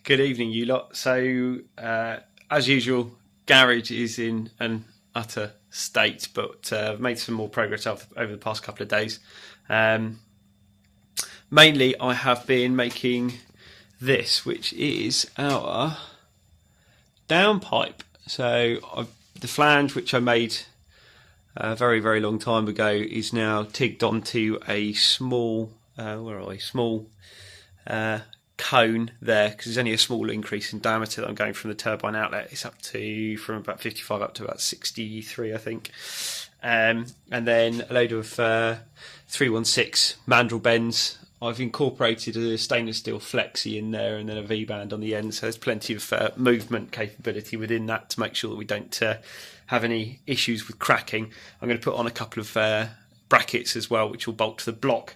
Good evening, you lot. So, as usual, garage is in an utter state, but I've made some more progress over the past couple of days. Mainly, I have been making this, which is our downpipe. So, the flange, which I made a very, very long time ago, is now TIGed onto a small, cone there, because there's only a small increase in diameter that I'm going from the turbine outlet. It's up to from about 55 up to about 63, I think. And then a load of 316 mandrel bends. I've incorporated a stainless steel flexi in there and then a V-band on the end, so there's plenty of movement capability within that to make sure that we don't have any issues with cracking. I'm going to put on a couple of brackets as well, which will bolt to the block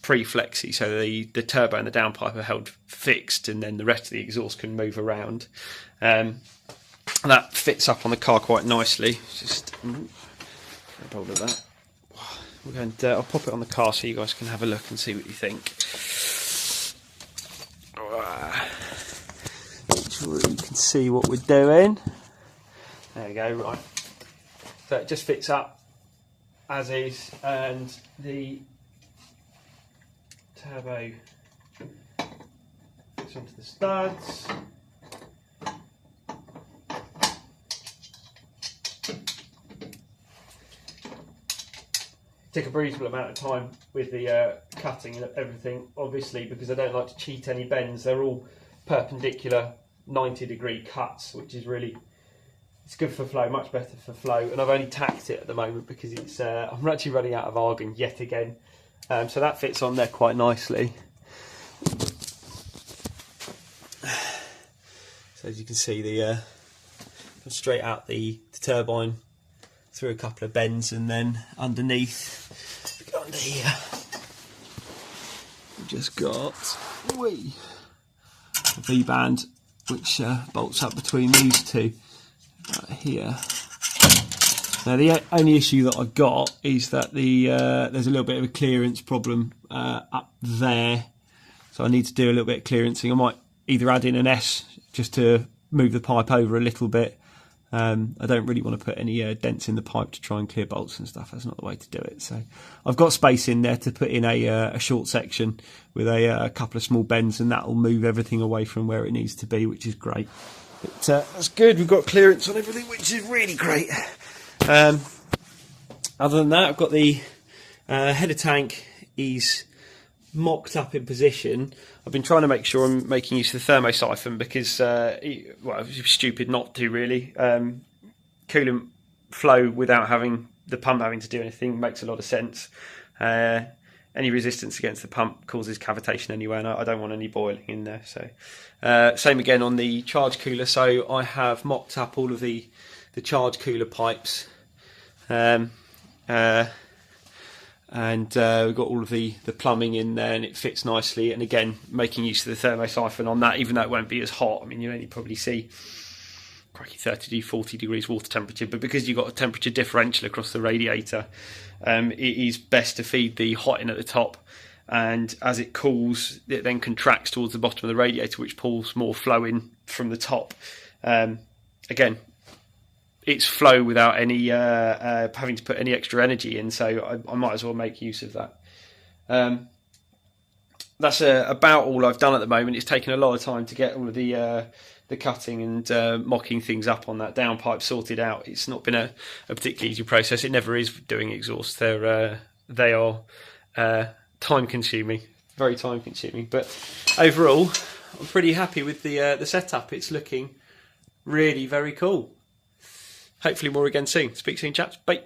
pre-flexi, so the turbo and the downpipe are held fixed, and then the rest of the exhaust can move around. That fits up on the car quite nicely. Just grab hold of that. We're going to, I'll pop it on the car so you guys can have a look and see what you think. Make sure you can see what we're doing. There we go, right. So it just fits up as is, and the turbo fits onto the studs. Took a reasonable amount of time with the cutting and everything, obviously, because I don't like to cheat any bends. They're all perpendicular 90-degree cuts, which is really, it's good for flow, much better for flow. And I've only tacked it at the moment because it's I'm actually running out of argon yet again. So that fits on there quite nicely. So as you can see, the straight out the turbine through a couple of bends, and then underneath, under here, we've just got a V-band which bolts up between these two right here. Now the only issue that I've got is that there's a little bit of a clearance problem up there, so I need to do a little bit of clearancing. I might either add in an S just to move the pipe over a little bit. I don't really want to put any dents in the pipe to try and clear bolts and stuff. That's not the way to do it. So I've got space in there to put in a short section with a couple of small bends, and that will move everything away from where it needs to be, which is great. But that's good. We've got clearance on everything, which is really great. Other than that, I've got the header tank is mocked up in position. I've been trying to make sure I'm making use of the thermosiphon because, well, it's stupid not to really. Coolant flow without having the pump having to do anything makes a lot of sense. Any resistance against the pump causes cavitation anyway, and I don't want any boiling in there. So, same again on the charge cooler. So I have mocked up all of the charge cooler pipes. And we've got all of the plumbing in there, and it fits nicely. And again, making use of the thermosiphon on that, even though it won't be as hot. I mean, you only probably see 30 to 40 degrees water temperature, but because you've got a temperature differential across the radiator, it is best to feed the hot in at the top, and as it cools, it then contracts towards the bottom of the radiator, which pulls more flow in from the top. Again, it's flow without any having to put any extra energy in, so I might as well make use of that. That's about all I've done at the moment. It's taken a lot of time to get all of the cutting and mocking things up on that downpipe sorted out. It's not been a particularly easy process. It never is doing exhaust. They are time consuming, very time consuming. But overall, I'm pretty happy with the setup. It's looking really very cool. Hopefully more again soon. Speak soon, chaps. Bye.